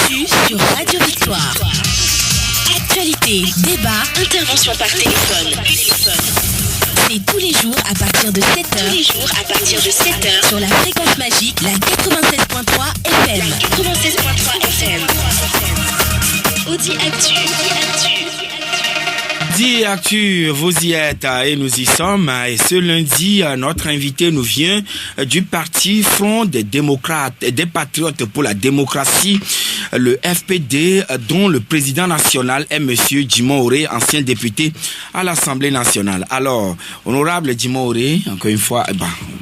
Actu sur Radio Victoire. Actualité, débat, intervention par téléphone. C'est tous les jours à partir de 7h. Sur la fréquence magique, la 87.3 FM. Audi Actu. Audi Actu, vous y êtes et nous y sommes. Et ce lundi, notre invité nous vient du parti Front des démocrates et des patriotes pour la démocratie, le FPD, dont le président national est monsieur Djimon Oré, ancien député à l'Assemblée nationale. Alors, honorable Djimon Oré, encore une fois,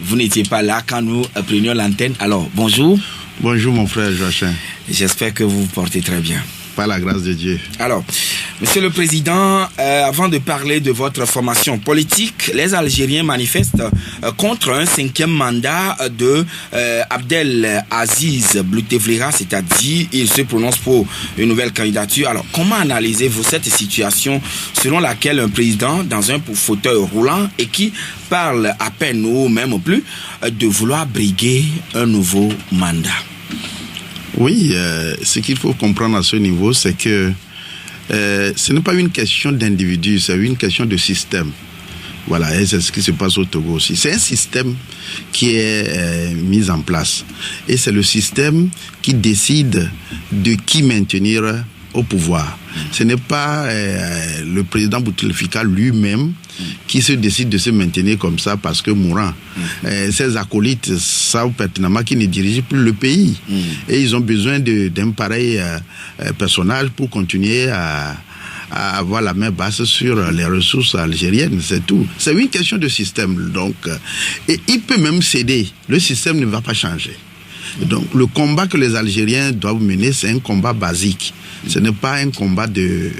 vous n'étiez pas là quand nous prenions l'antenne. Alors, bonjour. Bonjour mon frère Joachim. J'espère que vous vous portez très bien. Par la grâce de Dieu. Alors, Monsieur le Président, avant de parler de votre formation politique, les Algériens manifestent contre un 5e mandat de Abdel Aziz Bouteflika, c'est-à-dire il se prononce pour une nouvelle candidature. Alors, comment analysez-vous cette situation selon laquelle un président dans un fauteuil roulant et qui parle à peine ou même plus de vouloir briguer un nouveau mandat? Oui, ce qu'il faut comprendre à ce niveau, c'est que ce n'est pas une question d'individu, c'est une question de système. Voilà, et c'est ce qui se passe au Togo aussi. C'est un système qui est mis en place. Et c'est le système qui décide de qui maintenir au pouvoir. Ce n'est pas le président Bouteflika lui-même qui se décide de se maintenir comme ça parce que mourant. Ses acolytes savent pertinemment qu'ils ne dirigent plus le pays. Et ils ont besoin d'un pareil personnage pour continuer à avoir la main basse sur les ressources algériennes, c'est tout. C'est une question de système. Donc, et il peut même céder. Le système ne va pas changer. Donc, le combat que les Algériens doivent mener, c'est un combat basique. Ce n'est pas un combat de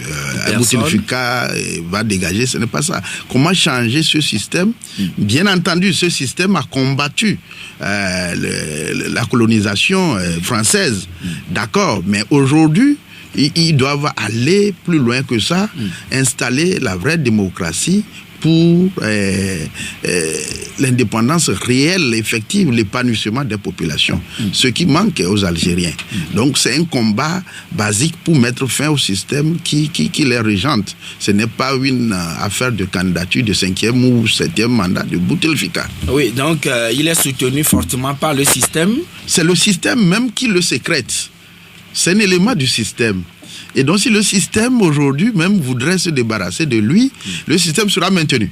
Bouteflika va dégager, ce n'est pas ça. Comment changer ce système? Bien entendu, ce système a combattu la colonisation française, d'accord, mais aujourd'hui, ils doivent aller plus loin que ça, installer la vraie démocratie pour l'indépendance réelle, effective, l'épanouissement des populations. Ce qui manque aux Algériens. Donc c'est un combat basique pour mettre fin au système qui les régente. Ce n'est pas une affaire de candidature de 5e ou 7e mandat de Bouteflika. Oui, donc il est soutenu fortement par le système. C'est le système même qui le sécrète. C'est un élément du système. Et donc si le système aujourd'hui même voudrait se débarrasser de lui, le système sera maintenu.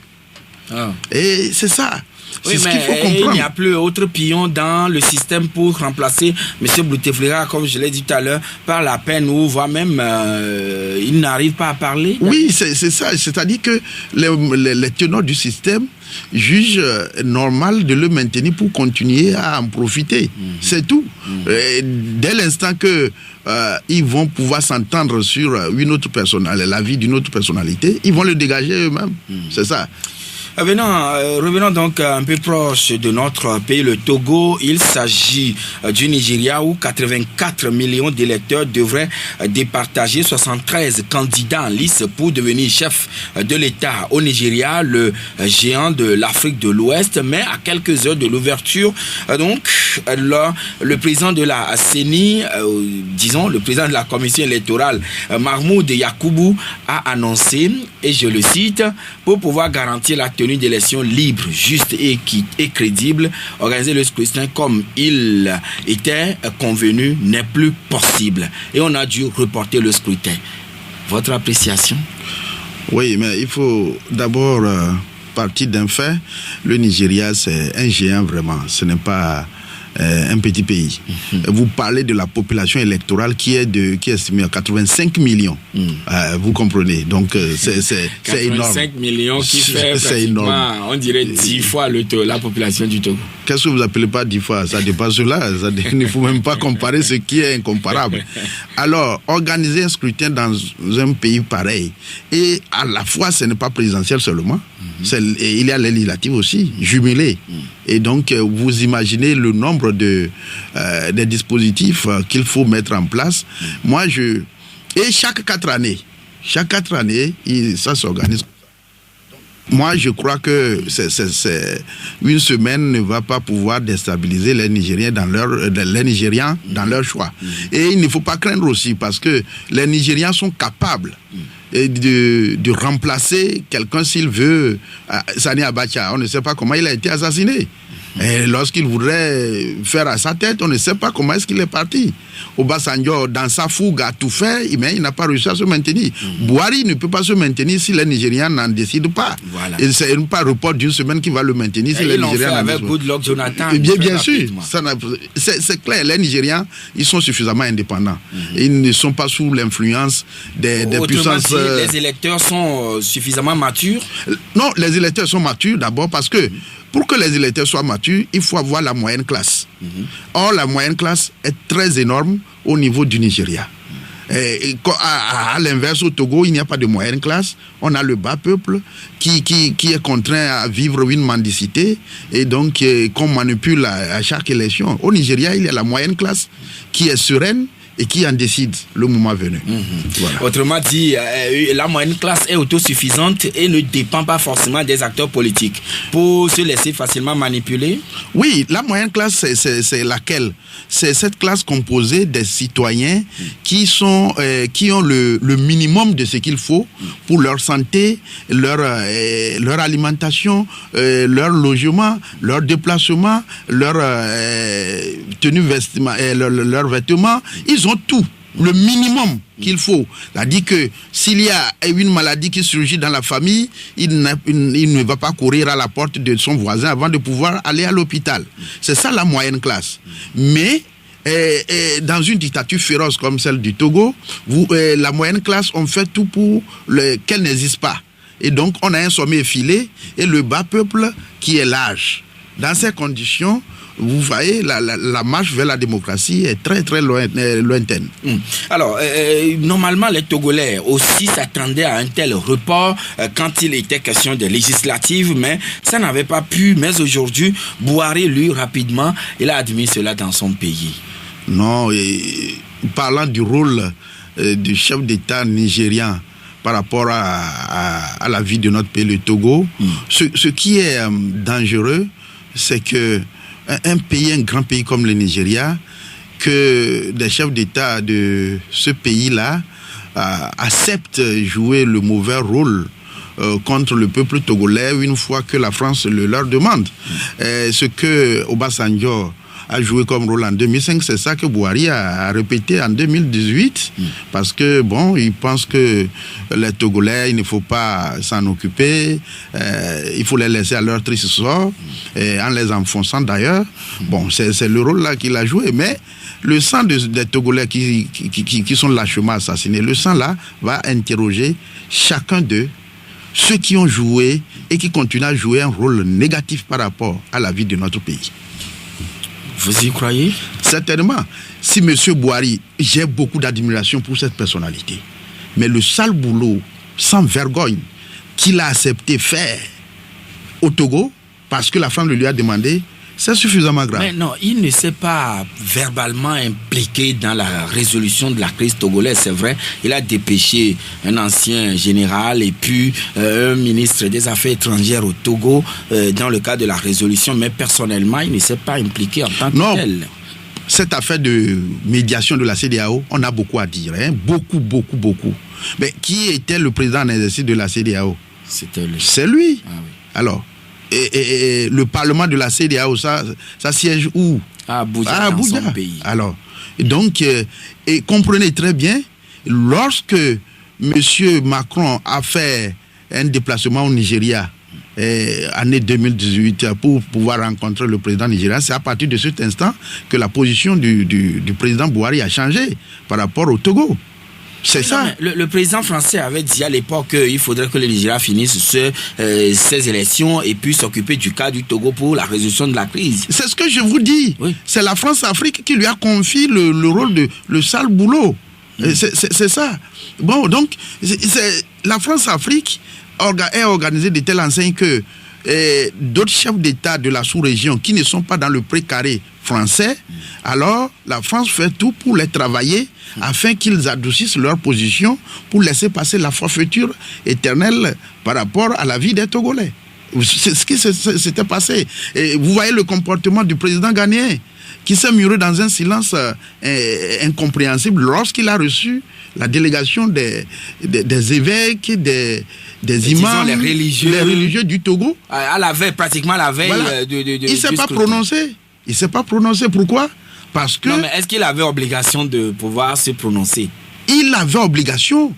Et c'est ça. Oui, c'est mais ce qu'il faut comprendre. Il n'y a plus autre pion dans le système pour remplacer M. Bouteflika, comme je l'ai dit tout à l'heure, par la peine ou voire même il n'arrive pas à parler. Oui, c'est ça. C'est-à-dire que les tenants du système jugent normal de le maintenir pour continuer à en profiter. C'est tout. Dès l'instant que ils vont pouvoir s'entendre sur une autre personnalité, la vie d'une autre personnalité, ils vont le dégager eux-mêmes. C'est ça. Revenons donc un peu proche de notre pays, le Togo. Il s'agit du Nigeria où 84 millions d'électeurs devraient départager 73 candidats en lice pour devenir chef de l'État au Nigeria, le géant de l'Afrique de l'Ouest. Mais à quelques heures de l'ouverture, donc, le président de la CENI, le président de la commission électorale, Mahmoud Yakubu, a annoncé, et je le cite, pour pouvoir garantir la tenue d'élections libres, justes et crédibles, organiser le scrutin comme il était convenu n'est plus possible. Et on a dû reporter le scrutin. Votre appréciation? Oui, mais il faut d'abord partir d'un fait. Le Nigeria, c'est un géant vraiment. Ce n'est pas un petit pays. Vous parlez de la population électorale qui est estimée à 85 millions. Vous comprenez. Donc c'est énorme. 85 millions qui fait c'est énorme. On dirait 10 fois la population du Togo. Qu'est-ce que vous appelez pas 10 fois? Ça dépasse cela. Il ne faut même pas comparer ce qui est incomparable. Alors, organiser un scrutin dans un pays pareil, et à la fois ce n'est pas présidentiel seulement, il y a les législatives aussi, jumelées. Et donc, vous imaginez le nombre des dispositifs qu'il faut mettre en place. Et chaque 4 années, ça s'organise. Moi, je crois que une semaine ne va pas pouvoir déstabiliser les Nigériens dans leur choix. Et il ne faut pas craindre aussi, parce que les Nigériens sont capables de remplacer quelqu'un s'il veut. Sani Abacha, on ne sait pas comment il a été assassiné. Et lorsqu'il voudrait faire à sa tête, on ne sait pas comment est-ce qu'il est parti. Obasanjo, dans sa fougue, a tout fait, mais il n'a pas réussi à se maintenir. Buhari ne peut pas se maintenir si les Nigériens n'en décident pas. Voilà. Et c'est pas un report d'une semaine qui va le maintenir si les Nigériens n'en décident pas. Avec Goodluck Jonathan. Bien sûr, c'est clair. Les Nigériens, ils sont suffisamment indépendants. Ils ne sont pas sous l'influence des puissances. Les électeurs sont suffisamment matures? Non, les électeurs sont matures d'abord parce que pour que les électeurs soient matures, il faut avoir la moyenne classe. Or, la moyenne classe est très énorme au niveau du Nigeria. Et à l'inverse, au Togo, il n'y a pas de moyenne classe. On a le bas peuple qui est contraint à vivre une mendicité et donc qu'on manipule à chaque élection. Au Nigeria, il y a la moyenne classe qui est sereine et qui en décide le moment venu. Voilà. Autrement dit, la moyenne classe est autosuffisante et ne dépend pas forcément des acteurs politiques pour se laisser facilement manipuler. Oui, la moyenne classe, c'est laquelle? C'est cette classe composée des citoyens qui ont le minimum de ce qu'il faut pour leur santé, leur alimentation, leur logement, leur déplacement, leur tenue vestimentaire, leurs vêtements. Ils ont tout, le minimum qu'il faut. C'est-à-dire que s'il y a une maladie qui surgit dans la famille, il ne va pas courir à la porte de son voisin avant de pouvoir aller à l'hôpital. C'est ça la moyenne classe. Mais dans une dictature féroce comme celle du Togo, la moyenne classe, on fait tout pour qu'elle n'existe pas. Et donc, on a un sommet effilé et le bas peuple qui est large. Dans ces conditions, vous voyez, la marche vers la démocratie est très très lointaine. Alors, normalement, les Togolais aussi s'attendaient à un tel report quand il était question de législatives, mais ça n'avait pas pu. Mais aujourd'hui, Buhari, lui, rapidement, il a admis cela dans son pays. Non, parlant du rôle du chef d'État nigérian par rapport à la vie de notre pays, le Togo, ce qui est dangereux, c'est que un grand pays comme le Nigeria, que des chefs d'État de ce pays-là acceptent jouer le mauvais rôle contre le peuple togolais une fois que la France le leur demande. Ce que Obasanjo a joué comme rôle en 2005, c'est ça que Buhari a répété en 2018, parce que, bon, il pense que les Togolais, il ne faut pas s'en occuper, il faut les laisser à leur triste sort, en les enfonçant d'ailleurs. Bon, c'est le rôle-là qu'il a joué, mais le sang des Togolais qui sont lâchement assassinés, le sang-là va interroger chacun d'eux, ceux qui ont joué et qui continuent à jouer un rôle négatif par rapport à la vie de notre pays. Vous y croyez? Certainement. Si M. Buhari, j'ai beaucoup d'admiration pour cette personnalité, mais le sale boulot, sans vergogne, qu'il a accepté faire au Togo, parce que la France le lui a demandé, c'est suffisamment grave. Mais non, il ne s'est pas verbalement impliqué dans la résolution de la crise togolaise, c'est vrai. Il a dépêché un ancien général et puis un ministre des Affaires étrangères au Togo dans le cadre de la résolution, mais personnellement, il ne s'est pas impliqué en tant que tel. Cette affaire de médiation de la CEDEAO, on a beaucoup à dire, hein? Beaucoup. Mais qui était le président en exercice de la CEDEAO? C'était lui. C'est lui. Ah, oui. Alors, et le parlement de la CEDEAO, ça siège où? À Abuja, dans son pays. Alors, donc, et comprenez très bien, lorsque M. Macron a fait un déplacement au Nigeria, année 2018, pour pouvoir rencontrer le président nigérien, c'est à partir de cet instant que la position du président Buhari a changé par rapport au Togo. C'est ça. Le président français avait dit à l'époque qu'il faudrait que le Nigeria finisse ces élections et puis s'occuper du cas du Togo pour la résolution de la crise. C'est ce que je vous dis. Oui. C'est la France-Afrique qui lui a confié le rôle de le sale boulot. C'est ça. Bon, donc, la France-Afrique est organisée de telle enseigne que d'autres chefs d'État de la sous-région qui ne sont pas dans le précaré français, alors la France fait tout pour les travailler afin qu'ils adoucissent leur position pour laisser passer la forfaiture éternelle par rapport à la vie des Togolais. C'est ce qui s'était passé. Et vous voyez le comportement du président ghanéen qui s'est muré dans un silence incompréhensible lorsqu'il a reçu la délégation des évêques, des imams, les religieux du Togo. À la veille, pratiquement la veille voilà. Il ne s'est pas scrutin. prononcé. Il ne s'est pas prononcé. Pourquoi? Parce que... Non, mais est-ce qu'il avait obligation de pouvoir se prononcer? Il avait obligation.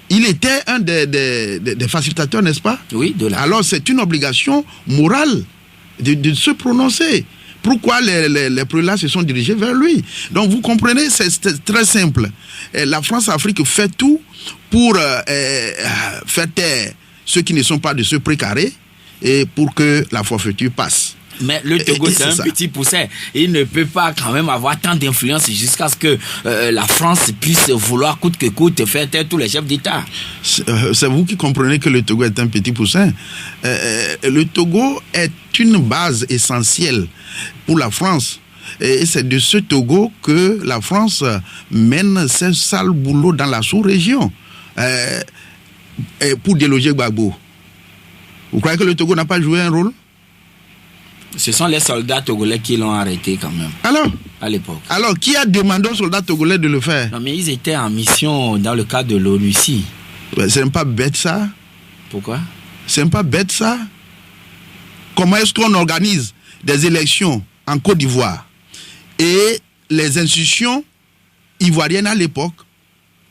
Il était un des facilitateurs, n'est-ce pas? Oui, de la... Alors c'est une obligation morale de se prononcer. Pourquoi les prélats se sont dirigés vers lui? Donc vous comprenez, c'est très simple. La France-Afrique fait tout pour faire taire ceux qui ne sont pas de ce précaré et pour que la forfaiture passe. Mais le Togo, c'est un petit poussin. Il ne peut pas quand même avoir tant d'influence jusqu'à ce que la France puisse vouloir coûte que coûte faire taire tous les chefs d'État. C'est vous qui comprenez que le Togo est un petit poussin. Le Togo est une base essentielle pour la France. Et c'est de ce Togo que la France mène ses sales boulots dans la sous-région pour déloger Gbagbo. Vous croyez que le Togo n'a pas joué un rôle? Ce sont les soldats togolais qui l'ont arrêté quand même. Alors, à l'époque. Alors, qui a demandé aux soldats togolais de le faire? Non, mais ils étaient en mission dans le cadre de l'ONU ici. C'est pas bête ça? Pourquoi? C'est pas bête ça? Comment est-ce qu'on organise des élections en Côte d'Ivoire et les institutions ivoiriennes à l'époque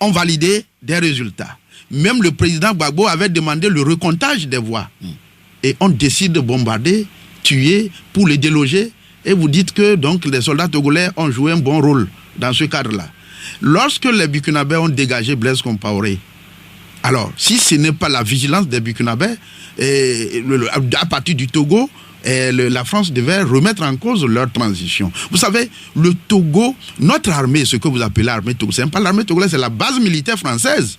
ont validé des résultats? Même le président Gbagbo avait demandé le recomptage des voix. Et on décide de bombarder, tuer pour les déloger, et vous dites que donc les soldats togolais ont joué un bon rôle dans ce cadre-là. Lorsque les Burkinabés ont dégagé Blaise Compaoré, alors si ce n'est pas la vigilance des Burkinabés, à partir du Togo, la France devait remettre en cause leur transition. Vous savez, le Togo, notre armée, ce que vous appelez l'armée togolaise, ce n'est pas l'armée togolaise, c'est la base militaire française.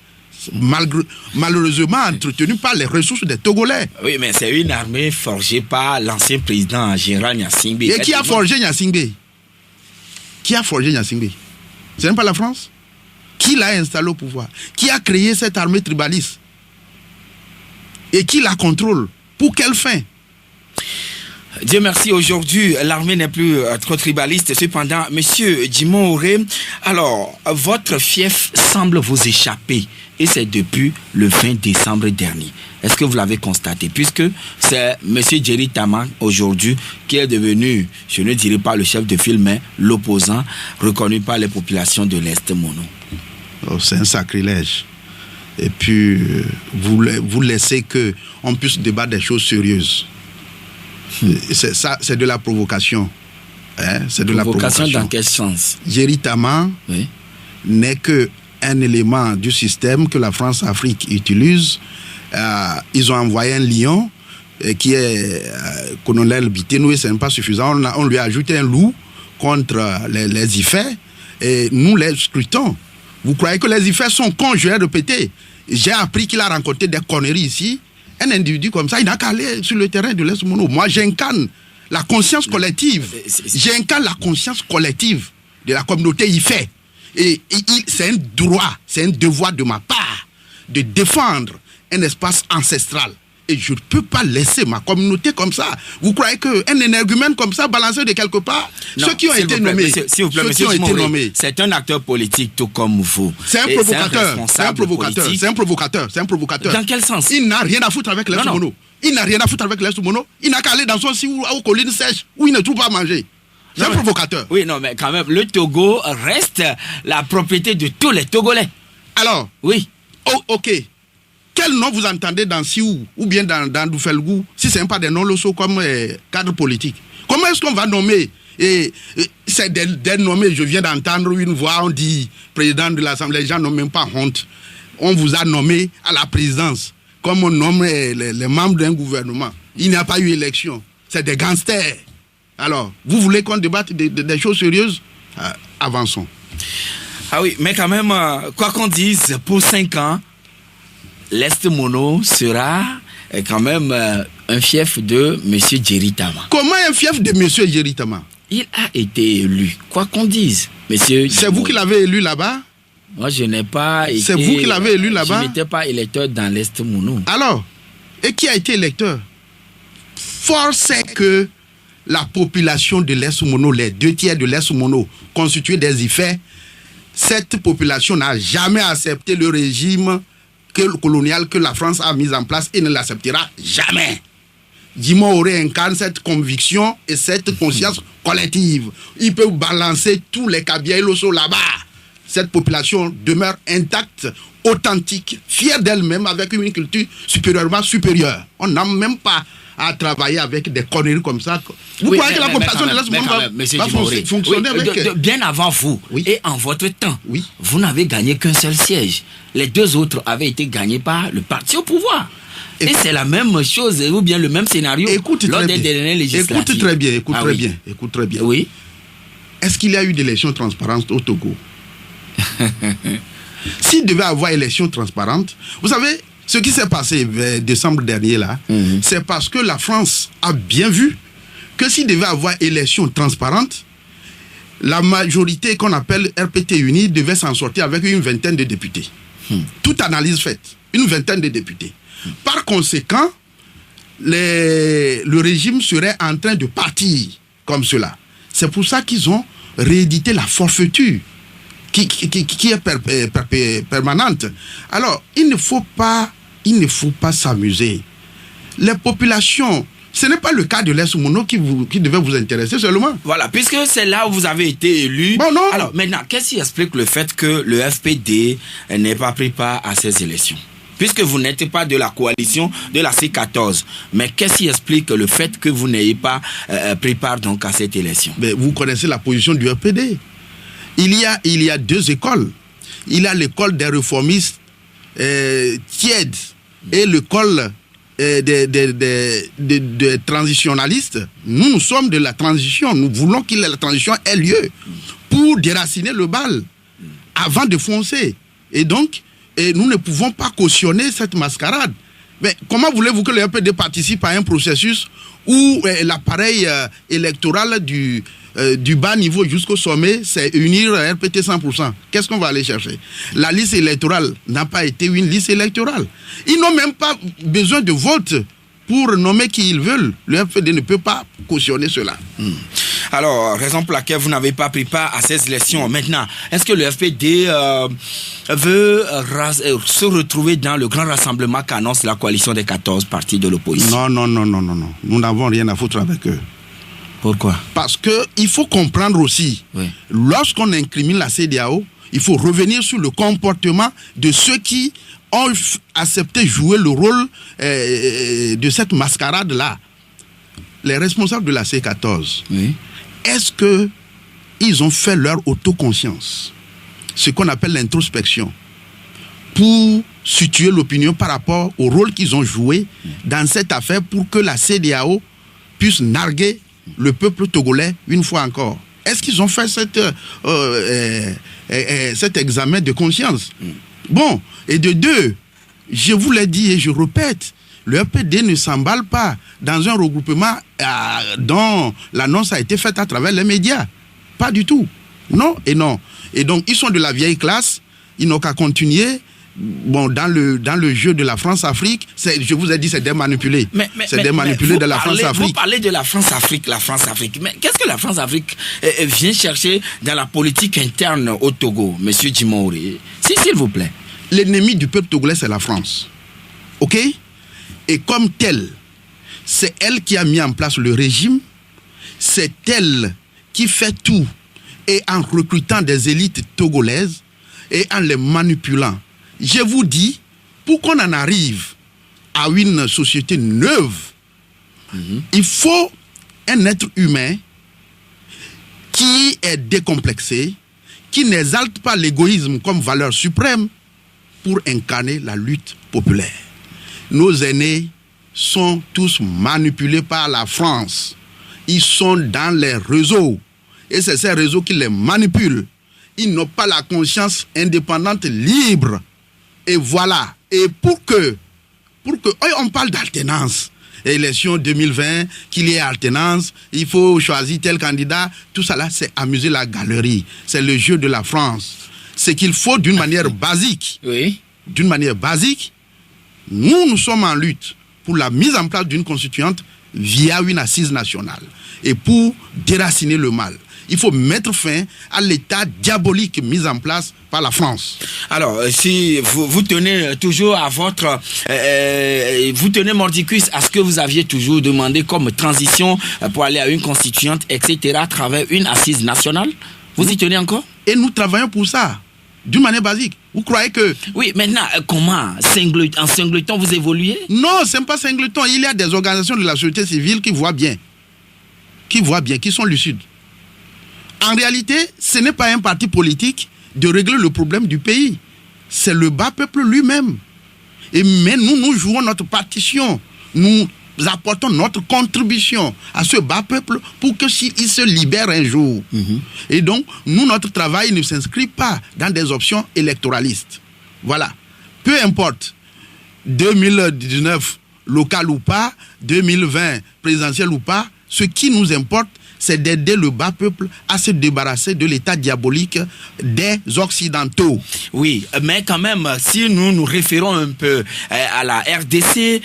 Malheureusement entretenu par les ressources des Togolais. Oui, mais c'est une armée forgée par l'ancien président général Gnassingbé. Et qui a forgé Gnassingbé? Qui a forgé Gnassingbé? Ce n'est pas la France? Qui l'a installé au pouvoir? Qui a créé cette armée tribaliste? Et qui la contrôle? Pour quelle fin? Dieu merci, aujourd'hui, l'armée n'est plus trop tribaliste. Cependant, monsieur Djimon Auré, alors, votre fief semble vous échapper. Et c'est depuis le 20 décembre dernier. Est-ce que vous l'avez constaté? Puisque c'est monsieur Jerry Tama, aujourd'hui, qui est devenu, je ne dirais pas le chef de file, mais l'opposant, reconnu par les populations de l'Est Mono. Oh, c'est un sacrilège. Et puis, vous laissez qu'on puisse débattre des choses sérieuses. C'est de la provocation. Hein? C'est de la provocation. Dans quel sens? Jerry Tama n'est qu'un élément du système que la France-Afrique utilise. Ils ont envoyé un lion qui est colonel Bitenoé, ce n'est pas suffisant. On lui a ajouté un loup contre les IFES et nous les scrutons. Vous croyez que les IFES sont cons? Je vais répéter. J'ai appris qu'il a rencontré des conneries ici. Un individu comme ça, il n'a qu'à aller sur le terrain de l'Est Mono. Moi, j'incarne la conscience collective. J'incarne la conscience collective de la communauté IFE. Et c'est un droit, c'est un devoir de ma part de défendre un espace ancestral. Et je ne peux pas laisser ma communauté comme ça. Vous croyez qu'un énergumène comme ça, balancé de quelque part, non, ceux qui ont été nommés, c'est un acteur politique tout comme vous. C'est un provocateur. C'est un provocateur. C'est un provocateur. C'est un provocateur. Dans quel sens? Il n'a rien à foutre avec l'Est Mono. Il n'a rien à foutre avec l'Est Mono. Il n'a qu'à aller dans son site aux collines sèches où il ne trouve pas à manger. C'est un provocateur. Oui, non, mais quand même, le Togo reste la propriété de tous les Togolais. Alors? Oui. Oh, ok. Quel nom vous entendez dans Siou ou bien dans Doufelgou si ce n'est pas des noms locaux comme cadre politique? Comment est-ce qu'on va nommer? C'est des nommés, je viens d'entendre une voix, on dit président de l'Assemblée, les gens n'ont même pas honte. On vous a nommé à la présidence, comme on nomme les membres d'un gouvernement. Il n'y a pas eu élection. C'est des gangsters. Alors, vous voulez qu'on débatte des choses sérieuses? Avançons. Ah oui, mais quand même, quoi qu'on dise, pour 5 ans, l'Est Mono sera est quand même un fief de M. Djeritama. Comment un fief de M. Djeritama? Il a été élu, quoi qu'on dise. Monsieur C'est vous qui l'avez élu là-bas? Moi, je n'ai pas été... C'est vous qui l'avez élu là-bas? Je n'étais pas électeur dans l'Est Mounou. Alors, et qui a été électeur? Force est que la population de l'Est Mounou, les 2/3 de l'Est Mounou, constitués des Ifè, cette population n'a jamais accepté le régime colonial que la France a mis en place et ne l'acceptera jamais. Djimoré incarne cette conviction et cette conscience collective. Il peut balancer tous les Kabia et Loso là-bas. Cette population demeure intacte, authentique, fière d'elle-même, avec une culture supérieurement supérieure. On n'a même pas à travailler avec des conneries comme ça. Vous croyez que la population de l'Est va fonctionner avec... Bien avant vous, et en votre temps, vous n'avez gagné qu'un seul siège. Les deux autres avaient été gagnés par le parti au pouvoir. Et c'est la même chose, ou bien le même scénario lors des dernières législatives. Écoute très bien. Oui. Est-ce qu'il y a eu d'élections transparentes au Togo? S'il devait avoir élection transparente, vous savez, ce qui s'est passé décembre dernier là, c'est parce que la France a bien vu que s'il devait avoir élection transparente, la majorité qu'on appelle RPT Uni devait s'en sortir avec une vingtaine de députés. Toute analyse faite, une vingtaine de députés. Par conséquent, le régime serait en train de partir comme cela. C'est pour ça qu'ils ont réédité la forfaiture qui est permanente. Alors, il ne faut pas s'amuser. Les populations, ce n'est pas le cas de l'Est Mounou qui devait vous intéresser seulement. Voilà, puisque c'est là où vous avez été élu. Bon, non. Alors, maintenant, qu'est-ce qui explique le fait que le FPD n'ait pas pris part à ces élections? Puisque vous n'êtes pas de la coalition de la C14. Mais qu'est-ce qui explique le fait que vous n'ayez pas pris part donc à cette élection? Mais vous connaissez la position du FPD. Il y a deux écoles. Il y a l'école des réformistes tièdes et l'école des transitionnalistes. Nous sommes de la transition. Nous voulons que la transition ait lieu pour déraciner le bal avant de foncer. Et donc, nous ne pouvons pas cautionner cette mascarade. Mais comment voulez-vous que le FPD participe à un processus où l'appareil électoral du bas niveau jusqu'au sommet, c'est unir RPT 100%. Qu'est-ce qu'on va aller chercher? La liste électorale n'a pas été une liste électorale. Ils n'ont même pas besoin de vote pour nommer qui ils veulent. Le FPD ne peut pas cautionner cela. Alors, raison pour laquelle vous n'avez pas pris part à ces élections. Maintenant, est-ce que le FPD veut se retrouver dans le grand rassemblement qu'annonce la coalition des 14 partis de l'opposition? Non. Nous n'avons rien à foutre avec eux. Pourquoi? Parce qu'il faut comprendre aussi, lorsqu'on incrimine la CEDEAO, il faut revenir sur le comportement de ceux qui ont accepté jouer le rôle de cette mascarade-là. Les responsables de la C14, est-ce qu'ils ont fait leur autoconscience, ce qu'on appelle l'introspection, pour situer l'opinion par rapport au rôle qu'ils ont joué dans cette affaire pour que la CEDEAO puisse narguer le peuple togolais une fois encore? Est-ce qu'ils ont fait cet examen de conscience? Bon, et de deux, je vous l'ai dit et je répète, le FPD ne s'emballe pas dans un regroupement dont l'annonce a été faite à travers les médias. Pas du tout. Non et non. Et donc, ils sont de la vieille classe, ils n'ont qu'à continuer. Bon, dans le jeu de la France-Afrique, je vous ai dit, c'est des manipulés. C'est des manipulés de la France-Afrique. Vous parlez de la France-Afrique. Mais qu'est-ce que la France-Afrique vient chercher dans la politique interne au Togo, monsieur Djimoré? S'il vous plaît. L'ennemi du peuple togolais, c'est la France. OK? Et comme telle, c'est elle qui a mis en place le régime, c'est elle qui fait tout, et en recrutant des élites togolaises, et en les manipulant. Je vous dis, pour qu'on en arrive à une société neuve, il faut un être humain qui est décomplexé, qui n'exalte pas l'égoïsme comme valeur suprême pour incarner la lutte populaire. Nos aînés sont tous manipulés par la France. Ils sont dans les réseaux. Et c'est ces réseaux qui les manipulent. Ils n'ont pas la conscience indépendante, libre. Et voilà. Et pour que pour que... On parle d'alternance. Élection 2020, qu'il y ait alternance, il faut choisir tel candidat. Tout ça là, c'est amuser la galerie. C'est le jeu de la France. C'est qu'il faut d'une manière basique. Oui. D'une manière basique, nous sommes en lutte pour la mise en place d'une constituante via une assise nationale. Et pour déraciner le mal, il faut mettre fin à l'état diabolique mis en place par la France. Alors, si vous tenez toujours à votre... vous tenez mordicus à ce que vous aviez toujours demandé comme transition pour aller à une constituante, etc., à travers une assise nationale, vous y tenez encore? Et nous travaillons pour ça, d'une manière basique. Vous croyez que... Oui, maintenant, comment? En singleton, vous évoluez? Non, ce n'est pas singleton. Il y a des organisations de la société civile qui voient bien, qui sont lucides. En réalité, ce n'est pas un parti politique de régler le problème du pays. C'est le bas peuple lui-même. Mais nous jouons notre partition. Nous apportons notre contribution à ce bas peuple pour que s'il se libère un jour. Et donc, notre travail ne s'inscrit pas dans des options électoralistes. Voilà. Peu importe, 2019, local ou pas, 2020, présidentiel ou pas, ce qui nous importe, c'est d'aider le bas peuple à se débarrasser de l'état diabolique des Occidentaux. Oui, mais quand même, si nous nous référons un peu à la RDC,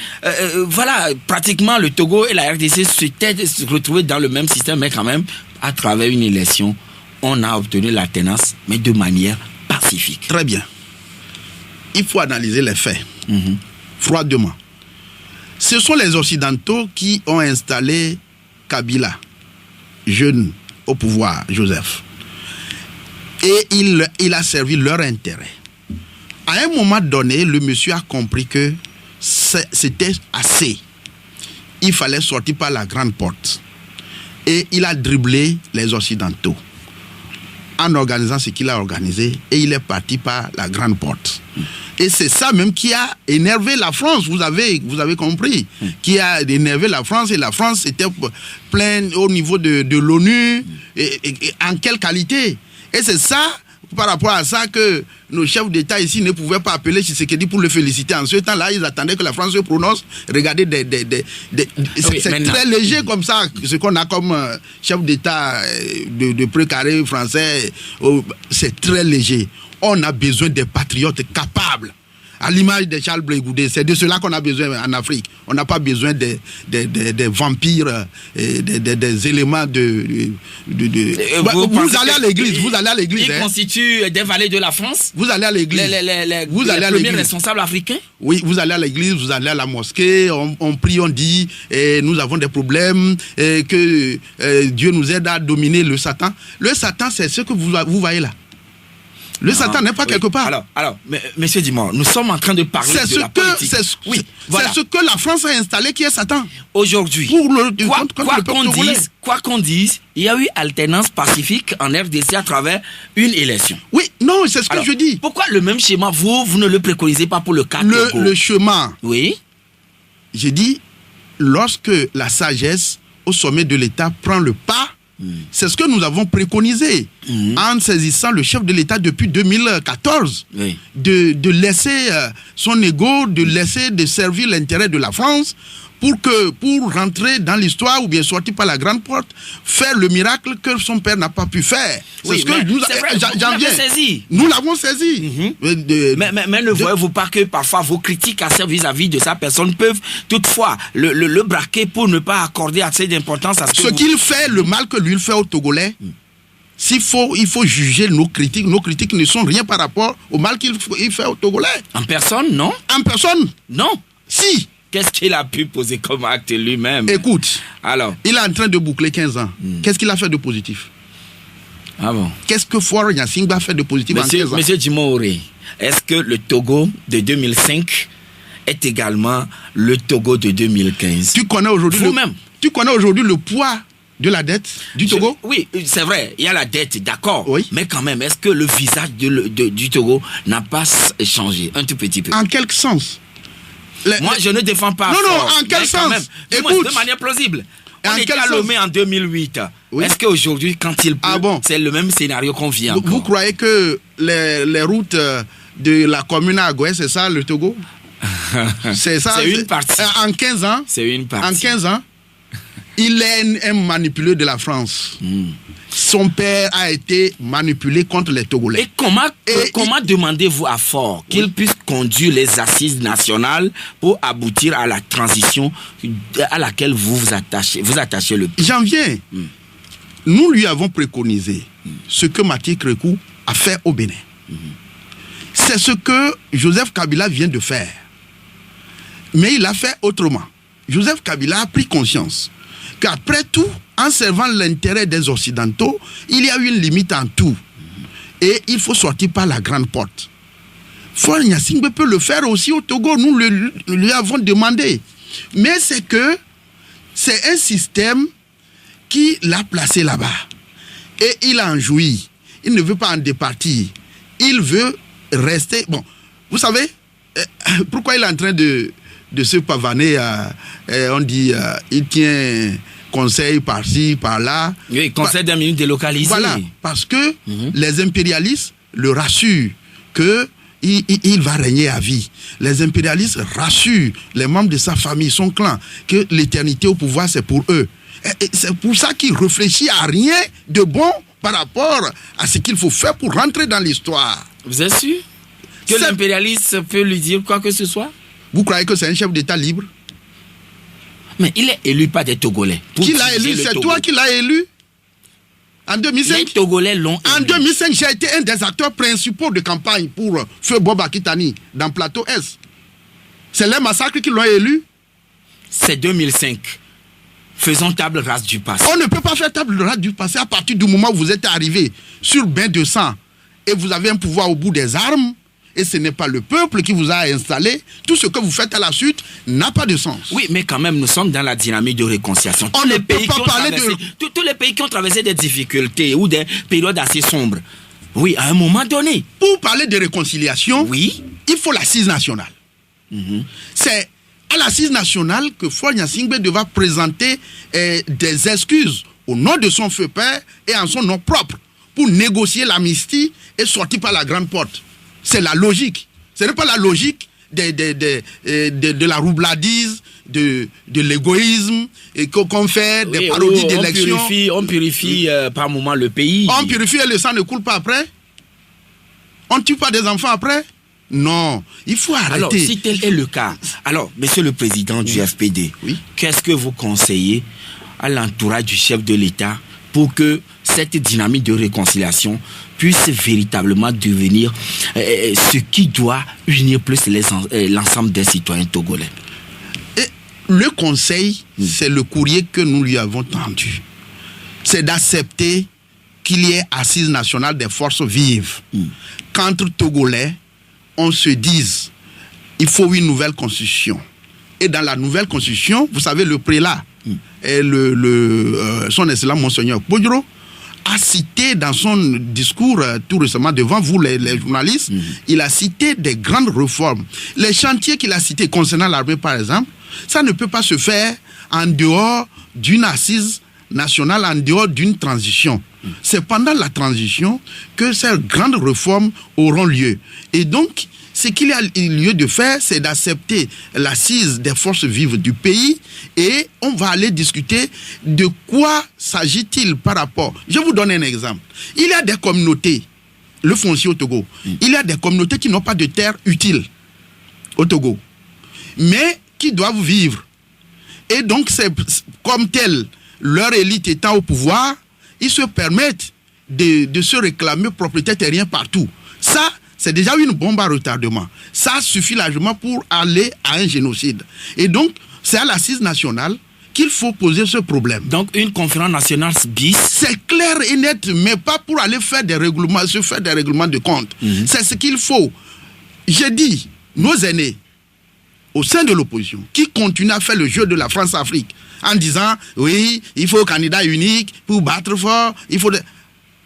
voilà, pratiquement le Togo et la RDC se retrouvaient dans le même système, mais quand même, à travers une élection, on a obtenu l'alternance, mais de manière pacifique. Très bien. Il faut analyser les faits, froidement. Ce sont les Occidentaux qui ont installé Kabila, jeune au pouvoir, Joseph. Et il a servi leur intérêt. À un moment donné, le monsieur a compris que c'était assez. Il fallait sortir par la grande porte. Et il a dribblé les Occidentaux en organisant ce qu'il a organisé, et il est parti par la grande porte. Et c'est ça même qui a énervé la France, vous avez compris, qui a énervé la France, et la France était pleine au niveau de l'ONU, et en quelle qualité? Et c'est ça, par rapport à ça, que nos chefs d'État ici ne pouvaient pas appeler Tshisekedi pour le féliciter. En ce temps-là, ils attendaient que la France se prononce. Regardez, c'est très léger comme ça, ce qu'on a comme chef d'État de précaré français. C'est très léger. On a besoin des patriotes capables. À l'image de Charles Blé Goudé, c'est de cela qu'on a besoin en Afrique. On n'a pas besoin des vampires, des éléments vous allez à l'église, Ils constituent des valets de la France. Vous allez à l'église. Les premiers responsables africains. Oui, vous allez à l'église, vous allez à la mosquée, on prie, on dit, nous avons des problèmes, que Dieu nous aide à dominer le Satan. Le Satan, c'est ce que vous voyez là. Le Satan n'est pas quelque part. Alors, monsieur Dimor, nous sommes en train de parler de la politique. C'est ce que la France a installé qui est Satan. Aujourd'hui, quoi qu'on dise, il y a eu alternance pacifique en RDC à travers une élection. Oui, non, c'est ce que je dis. Pourquoi le même schéma, vous ne le préconisez pas pour le cas Togo? Le chemin. Oui. J'ai dit, lorsque la sagesse au sommet de l'État prend le pas, c'est ce que nous avons préconisé en saisissant le chef de l'État depuis 2014, de laisser son ego, de servir l'intérêt de la France pour rentrer dans l'histoire ou bien sortir par la grande porte, faire le miracle que son père n'a pas pu faire. Oui, c'est ce que nous l'avons saisi. Mais ne voyez-vous pas que parfois vos critiques vis-à-vis de sa personne peuvent toutefois le braquer pour ne pas accorder assez d'importance à ce qu'il fait, le mal que lui fait aux Togolais? Il faut juger nos critiques. Nos critiques ne sont rien par rapport au mal qu'il fait aux Togolais. En personne, non? En personne? Non. Si. Qu'est-ce qu'il a pu poser comme acte lui-même? Écoute, alors, il est en train de boucler 15 ans. Qu'est-ce qu'il a fait de positif? Ah bon? Qu'est-ce que Faure Gnassingbé a fait de positif en 15 ans? Monsieur Djimoré, est-ce que le Togo de 2005 est également le Togo de 2015? Tu connais aujourd'hui le poids de la dette du Togo? Oui, c'est vrai, il y a la dette, d'accord. Oui. Mais quand même, est-ce que le visage du Togo n'a pas changé un tout petit peu? En quel sens? Moi, je ne défends pas. Non, en quel sens? Écoute, de manière plausible. On était à Lomé en 2008. Oui. Est-ce qu'aujourd'hui, quand il pleut, c'est le même scénario qu'on vit encore? Vous croyez que les routes de la commune à Agoué, c'est ça le Togo? C'est ça. C'est une partie. En 15 ans. C'est une partie. En 15 ans, il est un manipuleur de la France. Son père a été manipulé contre les Togolais. Et comment demandez-vous à Faure qu'il puisse conduire les assises nationales pour aboutir à la transition à laquelle vous attachez le plus? J'en viens. Nous lui avons préconisé ce que Mathieu Crékou a fait au Bénin. C'est ce que Joseph Kabila vient de faire. Mais il a fait autrement. Joseph Kabila a pris conscience qu'après tout, en servant l'intérêt des Occidentaux, il y a une limite en tout. Et il faut sortir par la grande porte. Faure Gnassingbé peut le faire aussi au Togo, nous lui avons demandé. Mais c'est un système qui l'a placé là-bas. Et il en jouit. Il ne veut pas en départir. Il veut rester... Bon, vous savez, pourquoi il est en train de se pavaner, on dit, il tient conseil par-ci, par-là. Oui, conseil d'un minute délocalisé. Voilà, parce que les impérialistes le rassurent qu'il va régner à vie. Les impérialistes rassurent les membres de sa famille, son clan, que l'éternité au pouvoir, c'est pour eux. Et c'est pour ça qu'il réfléchit à rien de bon par rapport à ce qu'il faut faire pour rentrer dans l'histoire. Vous êtes sûr que l'impérialiste peut lui dire quoi que ce soit? Vous croyez que c'est un chef d'État libre? Mais il est élu par des Togolais. Qui l'a élu? C'est toi qui l'as élu? En 2005? Les Togolais l'ont élu. En 2005, j'ai été un des acteurs principaux de campagne pour Feu Bob Akitani dans Plateau S. C'est les massacres qui l'ont élu? C'est 2005. Faisons table rase du passé. On ne peut pas faire table rase du passé à partir du moment où vous êtes arrivé sur bain de sang et vous avez un pouvoir au bout des armes. Et ce n'est pas le peuple qui vous a installé. Tout ce que vous faites à la suite n'a pas de sens. Oui, mais quand même, nous sommes dans la dynamique de réconciliation. Tous les pays qui ont traversé des difficultés ou des périodes assez sombres. Oui, à un moment donné. Pour parler de réconciliation, oui, il faut l'assise nationale. C'est à l'assise nationale que Faure Gnassingbé devra présenter des excuses au nom de son feu père et en son nom propre pour négocier l'amnistie et sortir par la grande porte. C'est la logique. Ce n'est pas la logique de la roubladise, de l'égoïsme qu'on fait, des parodies d'élections. On purifie par moment le pays. On purifie et le sang ne coule pas après. On ne tue pas des enfants après. Non, il faut arrêter. Alors, si tel est le cas, alors, monsieur le président du FPD, qu'est-ce que vous conseillez à l'entourage du chef de l'État pour que cette dynamique de réconciliation puisse véritablement devenir ce qui doit unir plus l'ensemble des citoyens togolais? Et le conseil, c'est le courrier que nous lui avons tendu. C'est d'accepter qu'il y ait assise nationale des forces vives. Qu'entre Togolais, on se dise, il faut une nouvelle constitution. Et dans la nouvelle constitution, vous savez, le prélat, et son excellent Monseigneur Podjoro, a cité dans son discours tout récemment devant vous les journalistes, il a cité des grandes réformes. Les chantiers qu'il a cités concernant l'armée par exemple, ça ne peut pas se faire en dehors d'une assise nationale, en dehors d'une transition. C'est pendant la transition que ces grandes réformes auront lieu. Et donc, ce qu'il y a lieu de faire, c'est d'accepter l'assise des forces vives du pays et on va aller discuter de quoi s'agit-il par rapport. Je vous donne un exemple. Il y a des communautés, le foncier au Togo, il y a des communautés qui n'ont pas de terre utile au Togo, mais qui doivent vivre. Et donc, c'est comme tel, leur élite étant au pouvoir, ils se permettent de se réclamer propriétaire terrien partout. Ça, c'est déjà une bombe à retardement. Ça suffit largement pour aller à un génocide. Et donc, c'est à l'assise nationale qu'il faut poser ce problème. Donc, une conférence nationale bis. C'est clair et net, mais pas pour aller faire des règlements, se faire des règlements de compte. C'est ce qu'il faut. J'ai dit, nos aînés, au sein de l'opposition, qui continuent à faire le jeu de la France-Afrique, en disant, oui, il faut un candidat unique pour battre fort, il faut...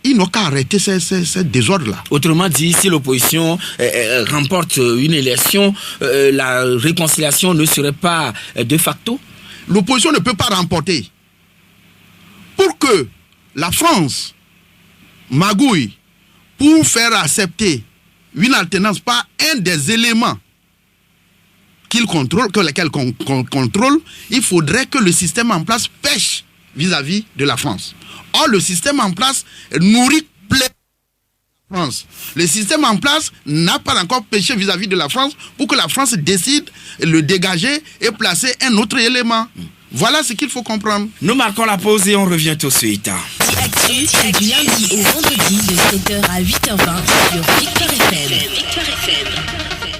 Ils n'ont qu'à arrêter ces désordres-là. Autrement dit, si l'opposition remporte une élection, la réconciliation ne serait pas de facto? L'opposition ne peut pas remporter. Pour que la France magouille pour faire accepter une alternance par un des éléments lesquels contrôle, il faudrait que le système en place pêche vis-à-vis de la France. Or, le système en place nourrit pleinement la France. Le système en place n'a pas encore pêché vis-à-vis de la France pour que la France décide de le dégager et placer un autre élément. Voilà ce qu'il faut comprendre. Nous marquons la pause et on revient tout de suite. Actu, c'est du lundi au vendredi de 7h à 8h20 sur Victoire FM.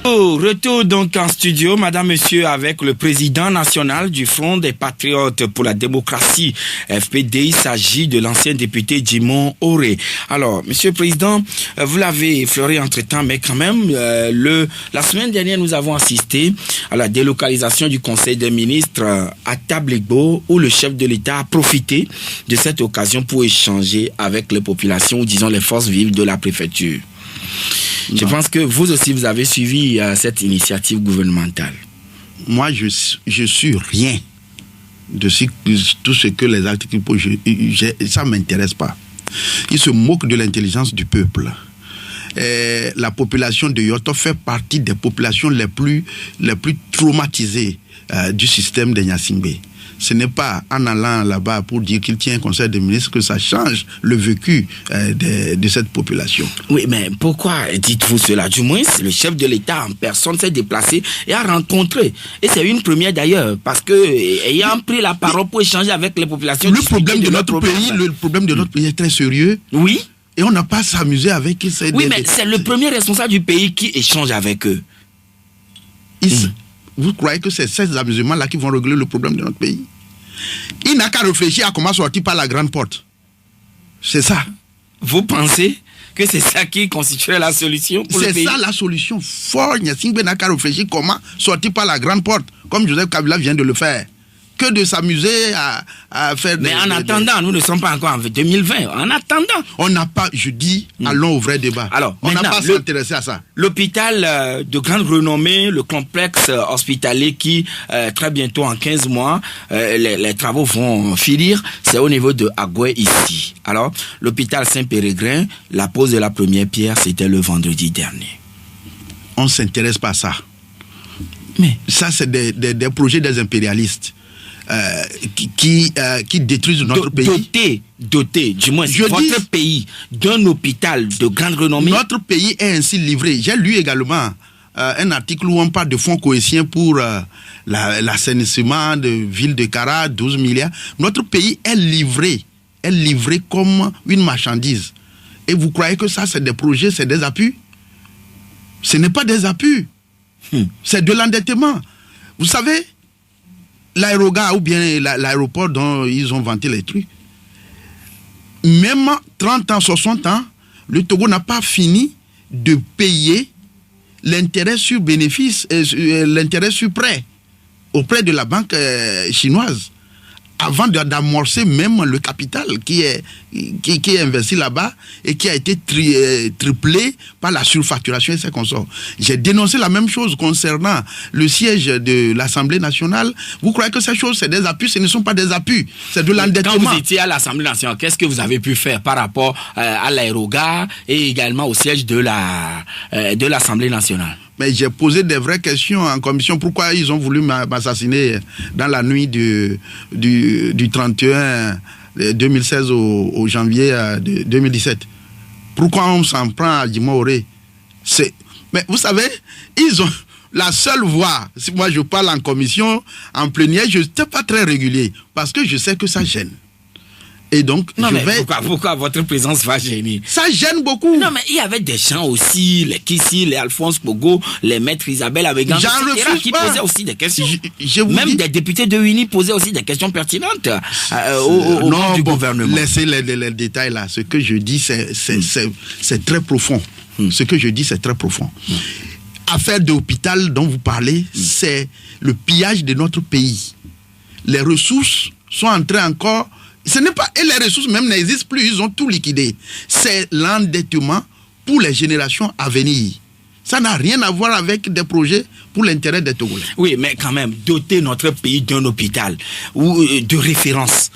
Retour donc en studio, madame, monsieur, avec le président national du Front des Patriotes pour la démocratie, FPD. Il s'agit de l'ancien député Jimon Oré. Alors, monsieur le président, vous l'avez effleuré entre-temps, mais quand même, la semaine dernière, nous avons assisté à la délocalisation du Conseil des ministres à Tablegbo, où le chef de l'État a profité de cette occasion pour échanger avec les populations, ou disons les forces vives de la préfecture. Je pense que vous aussi, vous avez suivi cette initiative gouvernementale. Moi, je suis rien de tout ce que les articles posent. Ça ne m'intéresse pas. Ils se moquent de l'intelligence du peuple. La population de Yoto fait partie des populations les plus traumatisées du système de Gnassingbé. Ce n'est pas en allant là-bas pour dire qu'il tient un conseil des ministres que ça change le vécu de cette population. Oui, mais pourquoi dites-vous cela? Du moins, le chef de l'État en personne s'est déplacé et a rencontré. Et c'est une première d'ailleurs, parce que ayant pris la parole pour échanger avec les populations... Le problème de notre pays est très sérieux. Oui. Et on n'a pas à s'amuser avec... Oui, mais c'est le premier responsable du pays qui échange avec eux. Vous croyez que c'est ces amusements-là qui vont régler le problème de notre pays? Il n'a qu'à réfléchir à comment sortir par la grande porte. C'est ça. Vous pensez que c'est ça qui constituerait la solution pour le pays? C'est ça la solution. Fort Gnassingbé n'a qu'à réfléchir comment sortir par la grande porte, comme Joseph Kabila vient de le faire. Que de s'amuser à faire... Mais en attendant, nous ne sommes pas encore en 2020. En attendant... On n'a pas, je dis, allons au vrai débat. Alors, on n'a pas s'intéressé à ça. L'hôpital de grande renommée, le complexe hospitalier qui, très bientôt, en 15 mois, les travaux vont finir, c'est au niveau de Agoué, ici. Alors, l'hôpital Saint-Péregrin, la pose de la première pierre, c'était le vendredi dernier. On ne s'intéresse pas à ça. Mais ça, c'est des projets des impérialistes. Qui détruisent notre pays. Doté, du moins, votre pays d'un hôpital de grande renommée. Notre pays est ainsi livré. J'ai lu également un article où on parle de fonds cohésiens pour l'assainissement de ville de Kara, 12 milliards. Notre pays est livré comme une marchandise. Et vous croyez que ça, c'est des projets, c'est des appuis? Ce n'est pas des appuis. C'est de l'endettement. Vous savez, l'aérogare ou bien l'aéroport dont ils ont vanté les trucs, même 30 ans, 60 ans, le Togo n'a pas fini de payer l'intérêt sur bénéfice, l'intérêt sur prêt auprès de la banque chinoise, avant d'amorcer même le capital qui est investi là-bas et qui a été triplé par la surfacturation et ses consorts. J'ai dénoncé la même chose concernant le siège de l'Assemblée nationale. Vous croyez que ces choses, c'est des appuis? Ce ne sont pas des appuis, c'est de l'endettement. Quand vous étiez à l'Assemblée nationale, qu'est-ce que vous avez pu faire par rapport à l'aérogare et également au siège de l'Assemblée nationale? Mais j'ai posé des vraies questions en commission. Pourquoi ils ont voulu m'assassiner dans la nuit du 31 2016 au janvier 2017? Pourquoi on s'en prend à Jimon Oré? Mais vous savez, ils ont la seule voix. Si moi je parle en commission, en plénière, je n'étais pas très régulier parce que je sais que ça gêne. Et donc, pourquoi votre présence va gêner? Ça gêne beaucoup. Non, mais il y avait des gens aussi, les Kissi, les Alphonse Pogo, les maîtres Isabelle Abegan, qui posaient aussi des questions. Même des députés de UNI posaient aussi des questions pertinentes au nom du gouvernement. Laissez les détails là. Ce que je dis, c'est très profond. Ce que je dis, c'est très profond. Affaire d'hôpital dont vous parlez, c'est le pillage de notre pays. Les ressources sont entrées encore... Ce n'est pas, et les ressources même n'existent plus, ils ont tout liquidé. C'est l'endettement pour les générations à venir. Ça n'a rien à voir avec des projets pour l'intérêt des Togolais. Oui, mais quand même, doter notre pays d'un hôpital ou de référence,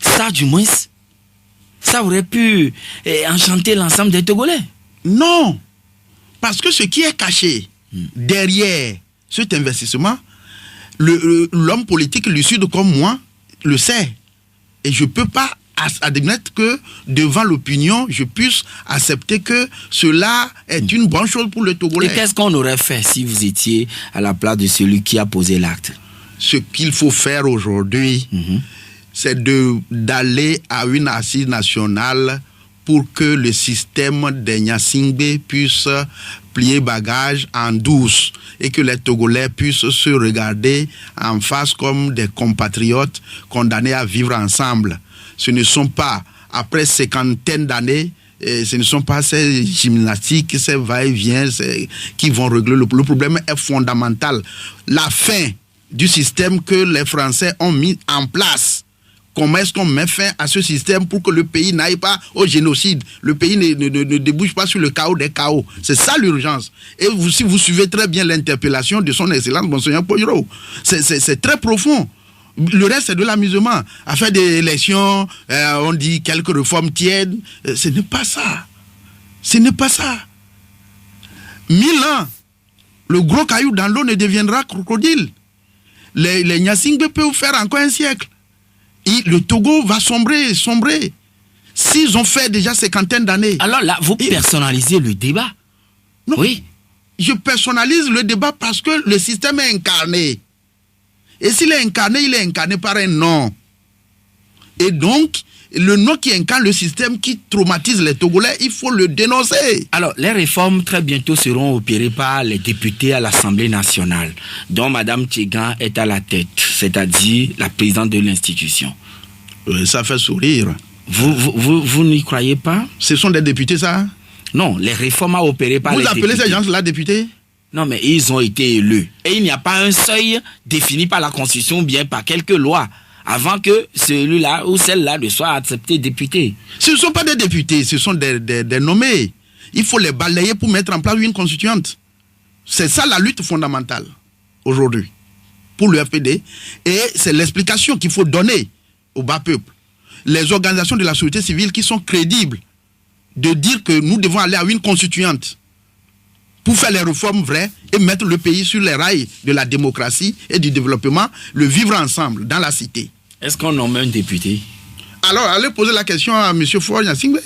ça du moins, ça aurait pu enchanter l'ensemble des Togolais. Non, parce que ce qui est caché derrière cet investissement, l'homme politique lucide comme moi le sait. Et je ne peux pas admettre que devant l'opinion, je puisse accepter que cela est une bonne chose pour le Togolais. Et qu'est-ce qu'on aurait fait si vous étiez à la place de celui qui a posé l'acte? Ce qu'il faut faire aujourd'hui, c'est d'aller à une assise nationale pour que le système des Nyasingbe puisse plier bagage en douce et que les Togolais puissent se regarder en face comme des compatriotes condamnés à vivre ensemble. Ce ne sont pas, après cinquantaine d'années, ce ne sont pas ces gymnastiques, ces va-et-vient qui vont régler le problème est fondamental. La fin du système que les Français ont mis en place. Comment est-ce qu'on met fin à ce système pour que le pays n'aille pas au génocide? Le pays ne débouche pas sur le chaos des chaos. C'est ça l'urgence. Et si vous suivez très bien l'interpellation de son excellence, Monseigneur Pojoro, c'est très profond. Le reste, c'est de l'amusement. Afin des élections, on dit quelques réformes tièdes. Ce n'est pas ça. Ce n'est pas ça. 1000 ans, le gros caillou dans l'eau ne deviendra crocodile. Les Nyasingbe peuvent faire encore un siècle. Et le Togo va sombrer. S'ils ont fait déjà cinquantaine d'années. Alors là, vous personnalisez le débat. Non, oui. Je personnalise le débat parce que le système est incarné. Et s'il est incarné, il est incarné par un nom. Et donc, le nom qui incarne le système qui traumatise les Togolais, il faut le dénoncer. Alors, les réformes très bientôt seront opérées par les députés à l'Assemblée nationale, dont Mme Tchegan est à la tête, c'est-à-dire la présidente de l'institution. Ça fait sourire. Vous n'y croyez pas? Ce sont des députés, ça? Non, les réformes à opérer par les députés. Vous appelez ces gens-là députés? Non, mais ils ont été élus. Et il n'y a pas un seuil défini par la Constitution ou bien par quelques lois avant que celui-là ou celle-là ne soit accepté député. Ce ne sont pas des députés, ce sont des nommés. Il faut les balayer pour mettre en place une constituante. C'est ça la lutte fondamentale aujourd'hui pour le FPD. Et c'est l'explication qu'il faut donner au bas peuple. Les organisations de la société civile qui sont crédibles de dire que nous devons aller à une constituante pour faire les réformes vraies et mettre le pays sur les rails de la démocratie et du développement, le vivre ensemble dans la cité. Est-ce qu'on nomme un député? Alors, allez poser la question à M. Faure Nyasingbe.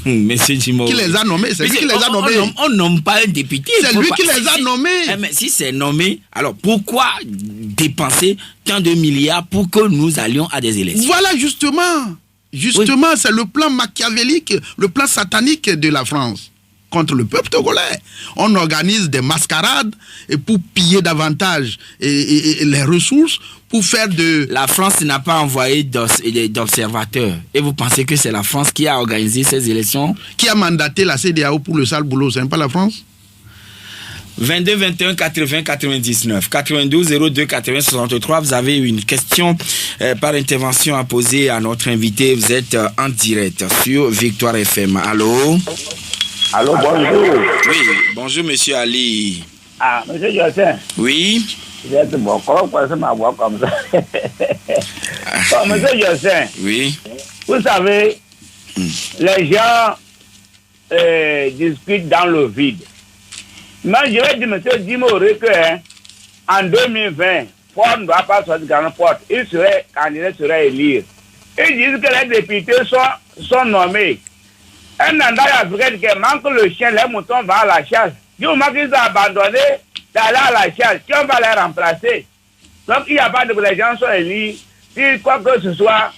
Monsieur Jimoro. Qui les a nommés? C'est lui qui les a nommés. On nomme pas un député. C'est lui qui les a nommés. Mais si c'est nommé, alors pourquoi dépenser tant de milliards pour que nous allions à des élections? Voilà, justement. Justement, oui. C'est le plan machiavélique, le plan satanique de la France contre le peuple togolais. On organise des mascarades et pour piller davantage et les ressources pour faire de... La France n'a pas envoyé d'observateurs. Et vous pensez que c'est la France qui a organisé ces élections? Qui a mandaté la CEDEAO pour le sale boulot? C'est pas la France? 22 21 80 99 92 02 80 63. Vous avez une question par intervention à poser à notre invité. Vous êtes en direct sur Victoire FM. Allô? Allô, bonjour. Oui, bonjour monsieur Ali. Ah, monsieur Jossin. Oui. Vous êtes bon, comment vous ma voix comme ça? Bon, monsieur Jossin. Oui. Vous savez, les gens discutent dans le vide. Moi, je vais dire, monsieur Dimoré, que en 2020, Ford ne doit pas sortir grande porte. Il serait candidat, serait élu. Ils disent que les députés sont nommés. Un endroit africain qui manque le chien, les moutons vont à la chasse. Du moment qu'ils ont abandonné d'aller à la chasse, qui on va les remplacer? Donc il n'y a pas de... Les gens sont élus. Si quoi que ce soit,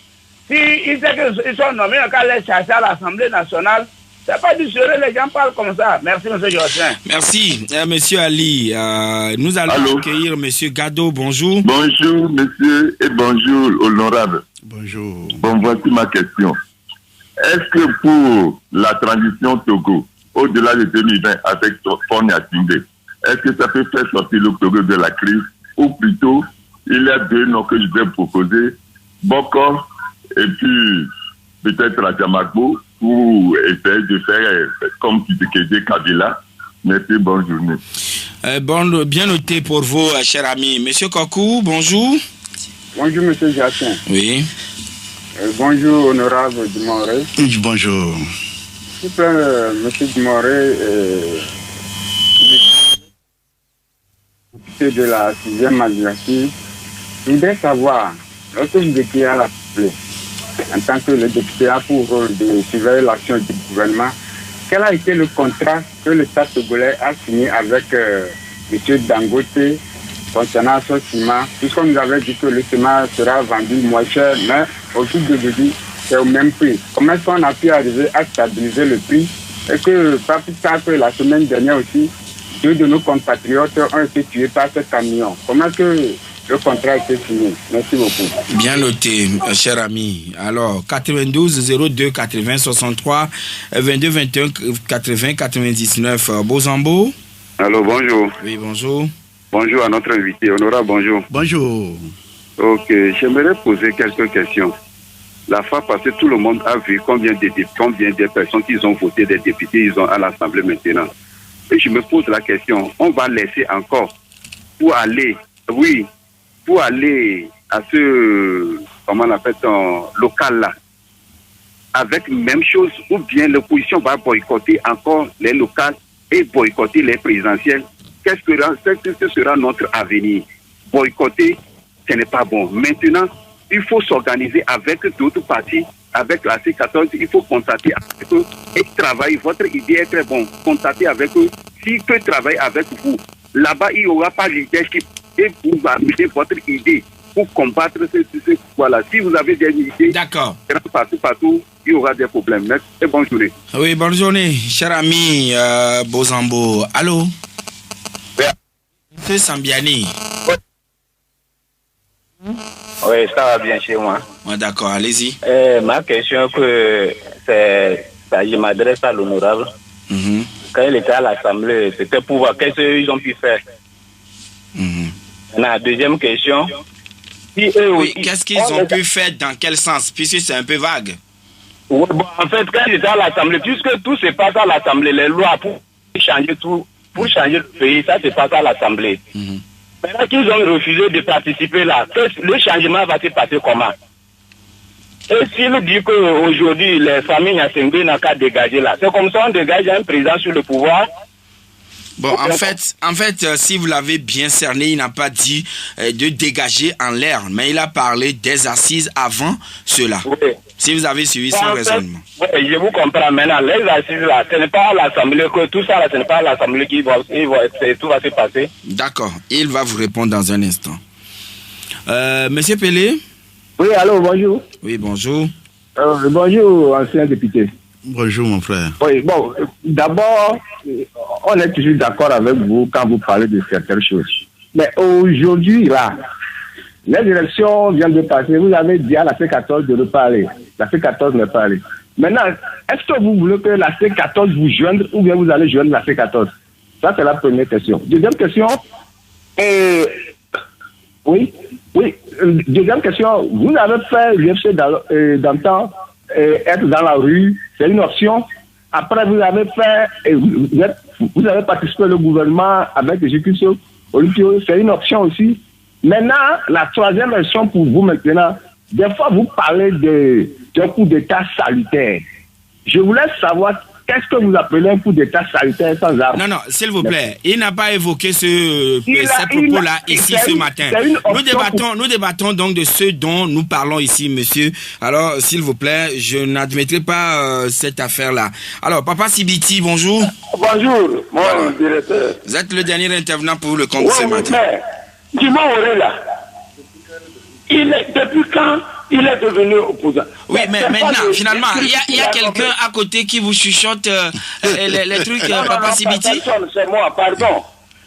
si ils savent qu'ils sont nommés, on va les chasser à l'Assemblée nationale. C'est pas du sérieux, les gens parlent comme ça. Merci, monsieur Jossin. Merci, monsieur Ali. Nous allons accueillir monsieur Gado. Bonjour. Bonjour, monsieur, et bonjour, honorable. Bonjour. Bon, voici ma question. Est-ce que pour la transition Togo, au-delà de 2020 avec Faure Nyasingbe, est-ce que ça peut faire sortir le Togo de la crise? Ou plutôt, il y a deux noms que je vais proposer, Boko et puis peut-être la Jamagbo, pour essayer de faire comme Tshisekedi Kabila. Merci, bonne journée. Bien noté pour vous, cher ami. Monsieur Kokou, bonjour. Bonjour, monsieur Jacquin. Oui. Bonjour, honorable Dimoré. Bonjour. S'il vous plaît, monsieur Dimoré, député de la 6e magistrature, je voudrais savoir, lorsque vous étiez à l'Assemblée, en tant que le député a pour rôle de surveiller l'action du gouvernement, quel a été le contrat que l'État togolais a signé avec M. Dangote concernant ce ciment, puisqu'on nous avait dit que le ciment sera vendu moins cher, mais au jour d'aujourd'hui, c'est au même prix. Comment est-ce qu'on a pu arriver à stabiliser le prix et que, pas plus tard que la semaine dernière aussi, 2 de nos compatriotes ont été tués par ce camion. Comment est-ce que le contrat a été signé? Merci beaucoup. Bien noté, cher ami. Alors, 92 02 80 63 22 21 80 99. Bozambo. Allô, bonjour. Oui, bonjour. Bonjour à notre invité. Honorable, bonjour. Bonjour. Ok, j'aimerais poser quelques questions. La fois passée, tout le monde a vu combien de personnes qui ont voté des députés ils ont à l'Assemblée maintenant. Et je me pose la question, on va laisser encore pour aller à ce, comment on appelle ça, local là, avec même chose, ou bien l'opposition va boycotter encore les locales et boycotter les présidentielles. Qu'est-ce que sera notre avenir? Boycotter, ce n'est pas bon. Maintenant, il faut s'organiser avec d'autres partis, avec la C14, il faut contacter avec eux et travailler. Votre idée est très bonne. Contacter avec eux. S'ils peuvent travailler avec vous, là-bas, il n'y aura pas de leadership et vous amenez votre idée pour combattre ce voilà. Si vous avez des idées, d'accord, partout, il y aura des problèmes. Merci et bonne journée. Oui, bonne journée, cher ami Bozambo. Allô? Monsieur Sambiani. Oui, ça va bien chez moi. Ouais, d'accord, allez-y. Ma question, je m'adresse à l'honorable. Quand il était à l'Assemblée, c'était pour voir qu'est-ce qu'ils ont pu faire. La deuxième question. Oui, qu'est-ce qu'ils ont pu faire, dans quel sens, puisque c'est un peu vague. Oui, bon, en fait, quand ils étaient à l'Assemblée, puisque tout se passe à l'Assemblée, les lois pour changer tout, pour changer le pays, ça se passe à l'Assemblée. Maintenant qu'ils ont refusé de participer là, le changement va se passer comment? Et s'il dit qu'aujourd'hui, les familles Nyassengbe n'ont qu'à dégager là, c'est comme ça on dégage un président sur le pouvoir. Bon, en fait, si vous l'avez bien cerné, il n'a pas dit de dégager en l'air, mais il a parlé des assises avant cela. Oui. Si vous avez suivi son raisonnement. Oui, je vous comprends maintenant. Les assises là, ce n'est pas à l'Assemblée que tout ça là, ce n'est pas à l'Assemblée tout va se passer. D'accord, il va vous répondre dans un instant. Monsieur Pelé? Oui, allô, bonjour. Oui, bonjour. Bonjour, ancien député. Bonjour, mon frère. Oui, bon, d'abord, on est toujours d'accord avec vous quand vous parlez de certaines choses. Mais aujourd'hui, là, les élections viennent de passer. Vous avez dit à la C14 de ne pas aller. La C14 n'est pas allée. Maintenant, est-ce que vous voulez que la C14 vous joigne ou bien vous allez joindre la C14? Ça, c'est la première question. Deuxième question, deuxième question, vous avez fait l'UFC dans le temps, être dans la rue, c'est une option. Après, vous avez fait, vous avez participé au gouvernement avec l'exécution Olympio, c'est une option aussi. Maintenant, la troisième option pour vous maintenant, des fois vous parlez d'un coup d'État salutaire. Je voulais savoir qu'est-ce que vous appelez un coup d'État salutaire sans armes. Non, s'il vous plaît, il n'a pas évoqué ces propos-là ici ce matin. Nous débattons donc de ce dont nous parlons ici, monsieur. Alors, s'il vous plaît, je n'admettrai pas cette affaire-là. Alors, Papa Sibiti, bonjour. Bonjour, mon directeur. Vous êtes le dernier intervenant pour le compte ce matin. Dis-moi, Auréla, depuis quand il est devenu opposant? Oui, mais maintenant, finalement, il y a quelqu'un à côté qui vous chuchote les trucs, Papa Sibiti? C'est moi, pardon.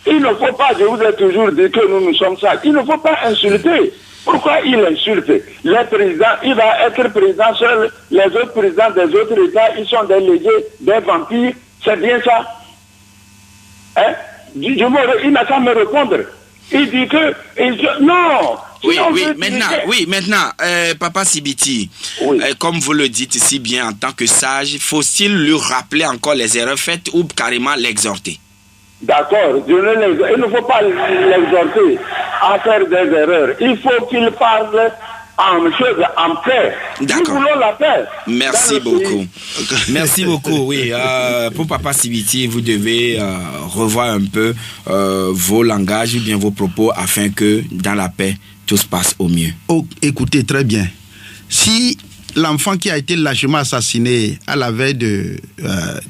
Il ne faut pas, je vous ai toujours dit que nous sommes ça. Il ne faut pas insulter. Pourquoi il insulte? Les présidents, il va être président seul. Les autres présidents des autres États, ils sont des légués, des vampires. C'est bien ça? Hein? Il n'a qu'à me répondre. Il dit que... non! Oui, maintenant, Papa Sibiti, comme vous le dites si bien en tant que sage, faut-il lui rappeler encore les erreurs faites ou carrément l'exhorter? D'accord, il ne faut pas l'exhorter à faire des erreurs. Il faut qu'il parle en paix. D'accord. Nous voulons la paix. Merci beaucoup. Merci beaucoup. Oui, pour Papa Sibiti, vous devez revoir un peu vos langages ou bien vos propos afin que dans la paix, tout se passe au mieux. Oh, écoutez, très bien. Si l'enfant qui a été lâchement assassiné à la veille de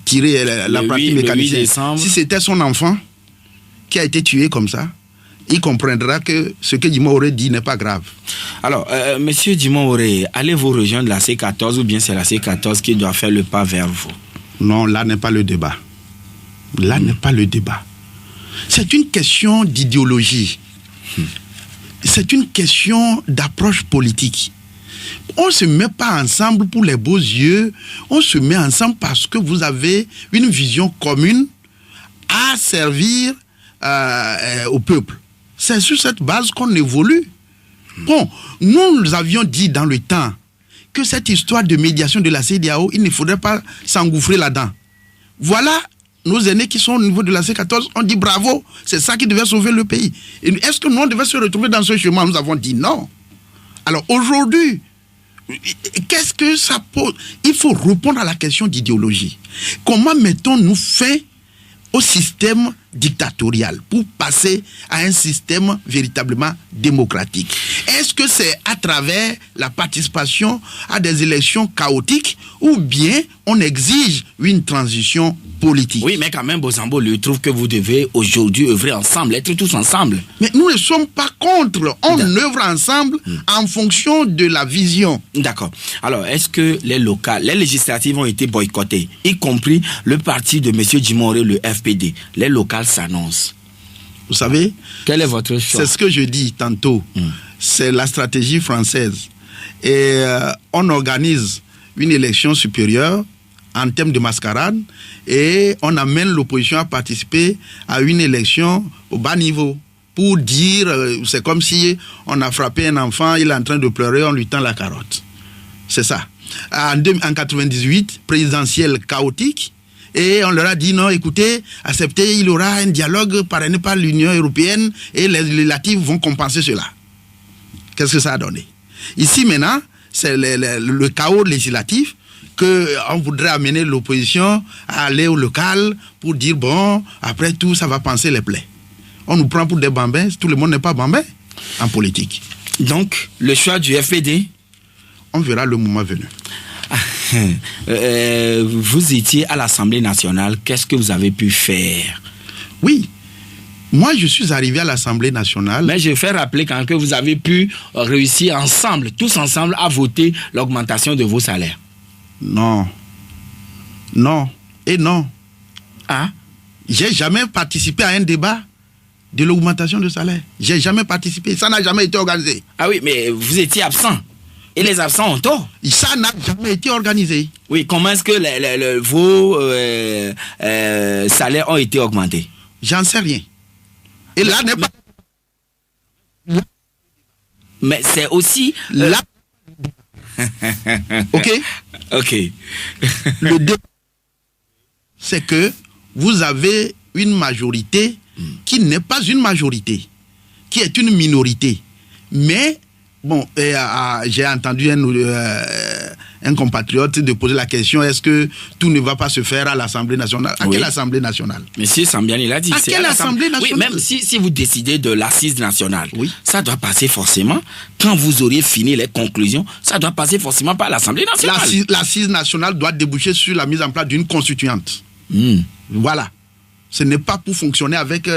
tirer la pratique mécanicienne, si c'était son enfant qui a été tué comme ça, il comprendra que ce que Djimon Horé dit n'est pas grave. Alors, monsieur Djimon Horé, allez-vous rejoindre la C14 ou bien c'est la C14 qui doit faire le pas vers vous? Non, là n'est pas le débat. Là n'est pas le débat. C'est une question d'idéologie. C'est une question d'approche politique. On ne se met pas ensemble pour les beaux yeux, on se met ensemble parce que vous avez une vision commune à servir au peuple. C'est sur cette base qu'on évolue. Bon, nous avions dit dans le temps que cette histoire de médiation de la CEDEAO, il ne faudrait pas s'engouffrer là-dedans. Voilà, nos aînés qui sont au niveau de la C14 ont dit bravo, c'est ça qui devait sauver le pays. Est-ce que nous on devait se retrouver dans ce chemin? Nous avons dit non. Alors aujourd'hui, qu'est-ce que ça pose? Il faut répondre à la question d'idéologie. Comment mettons-nous fin au système dictatorial pour passer à un système véritablement démocratique? Est-ce que c'est à travers la participation à des élections chaotiques ou bien on exige une transition politique? Oui, mais quand même, Bozambo, je trouve que vous devez aujourd'hui œuvrer ensemble, être tous ensemble. Mais nous ne sommes pas contre. On œuvre ensemble en fonction de la vision. D'accord. Alors, est-ce que les législatives ont été boycottées, y compris le parti de M. Djimon Horé, le FPD? Les locales s'annoncent. Vous savez, quel est votre choix? C'est ce que je dis tantôt. C'est la stratégie française. Et on organise une élection supérieure en termes de mascarade et on amène l'opposition à participer à une élection au bas niveau pour dire, c'est comme si on a frappé un enfant, il est en train de pleurer, on lui tend la carotte. C'est ça. En 98, présidentielle chaotique, et on leur a dit non, écoutez, acceptez, il y aura un dialogue parrainé par l'Union européenne et les législatives vont compenser cela. Qu'est-ce que ça a donné? Ici maintenant, c'est le chaos législatif qu'on voudrait amener l'opposition à aller au local pour dire bon, après tout, ça va panser les plaies. On nous prend pour des bambins, tout le monde n'est pas bambin en politique. Donc, le choix du FPD? On verra le moment venu. Vous étiez à l'Assemblée nationale, qu'est-ce que vous avez pu faire? Oui, moi je suis arrivé à l'Assemblée nationale. Mais je fais rappeler quand même que vous avez pu réussir ensemble, tous ensemble, à voter l'augmentation de vos salaires. Non. Non. Et non. Ah? J'ai jamais participé à un débat de l'augmentation de salaire. J'ai jamais participé. Ça n'a jamais été organisé. Ah oui, mais vous étiez absent. Et les absents ont tort. Ça n'a jamais été organisé. Oui, comment est-ce que vos salaires ont été augmentés? J'en sais rien. Et là n'est pas... Mais c'est aussi... Là... Ok. Ok. Le débat, c'est que vous avez une majorité qui n'est pas une majorité, qui est une minorité. Mais, bon, j'ai entendu un compatriote de poser la question, est-ce que tout ne va pas se faire à l'Assemblée nationale? À quelle Assemblée nationale? Monsieur Sambiani l'a dit. À quelle Assemblée nationale? Oui, même si vous décidez de l'assise nationale, oui, ça doit passer forcément, quand vous auriez fini les conclusions, ça doit passer forcément par l'Assemblée nationale. L'assise nationale doit déboucher sur la mise en place d'une constituante. Voilà. Ce n'est pas pour fonctionner avec...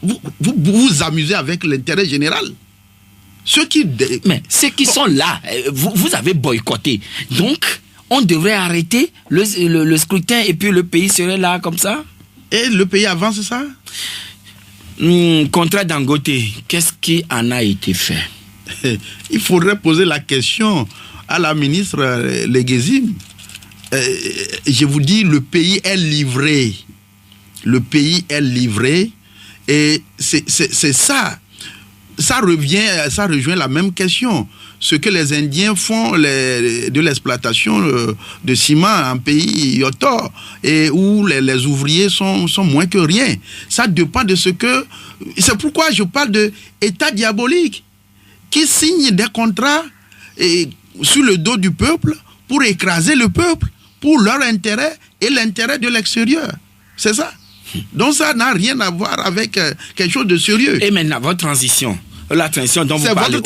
vous amusez avec l'intérêt général. Mais ceux qui sont là, vous avez boycotté. Donc, on devrait arrêter le scrutin et puis le pays serait là comme ça. Et le pays avance ça? Contrat Dangote, qu'est-ce qui en a été fait? Il faudrait poser la question à la ministre Leguezim. Je vous dis, le pays est livré. Le pays est livré et c'est ça. Ça rejoint la même question. Ce que les Indiens font de l'exploitation de ciment en pays Yotor et où les ouvriers sont moins que rien. Ça dépend de ce que... C'est pourquoi je parle d'État diabolique qui signe des contrats sur le dos du peuple pour écraser le peuple, pour leur intérêt et l'intérêt de l'extérieur. C'est ça. Donc ça n'a rien à voir avec quelque chose de sérieux. Et maintenant, votre transition, la transition dont vous parlez,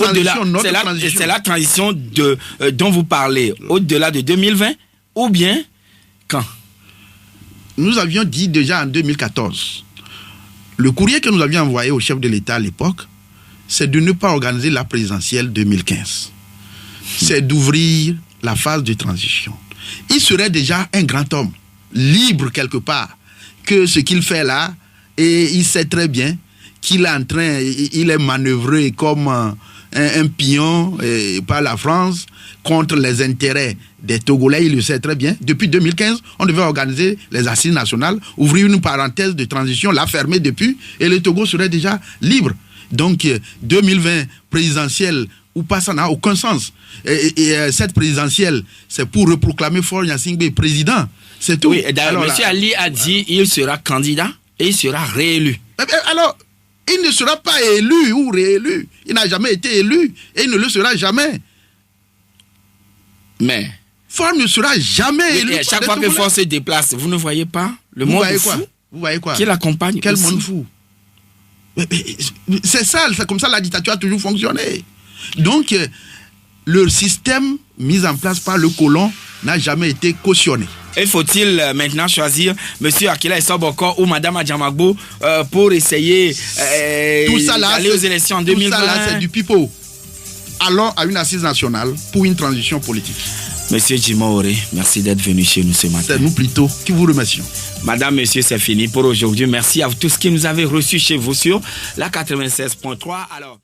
c'est la transition dont vous parlez au-delà de 2020 ou bien quand? Nous avions dit déjà en 2014, le courrier que nous avions envoyé au chef de l'État à l'époque, c'est de ne pas organiser la présidentielle 2015. C'est d'ouvrir la phase de transition. Il serait déjà un grand homme, libre quelque part, que ce qu'il fait là, et il sait très bien qu'il il est manœuvré comme un pion par la France contre les intérêts des Togolais, il le sait très bien. Depuis 2015, on devait organiser les assises nationales, ouvrir une parenthèse de transition, la fermer depuis, et le Togo serait déjà libre. Donc 2020 présidentielle ou pas, ça n'a aucun sens. Et cette présidentielle, c'est pour reproclamer Faure Gnassingbé président. C'est tout. Oui, d'ailleurs, M. Ali a dit qu'il sera candidat et il sera réélu. Alors, il ne sera pas élu ou réélu. Il n'a jamais été élu et il ne le sera jamais. Mais Faure ne sera jamais élu. Et à chaque fois que Faure se déplace, vous ne voyez pas le monde fou? Vous voyez quoi? Qui l'accompagne? Quel monde fou? C'est ça, c'est comme ça la dictature a toujours fonctionné. Donc, le système mis en place par le colon n'a jamais été cautionné. Et faut-il maintenant choisir M. Akila Essoboko ou Mme Adjamagbo pour essayer d'aller aux élections en 2020? Tout ça là, c'est du pipeau. Allons à une assise nationale pour une transition politique. Monsieur Jimoh Oré, merci d'être venu chez nous ce matin. C'est nous plutôt qui vous remercions. Madame, monsieur, c'est fini pour aujourd'hui. Merci à vous tous qui nous avez reçus chez vous sur la 96.3. Alors...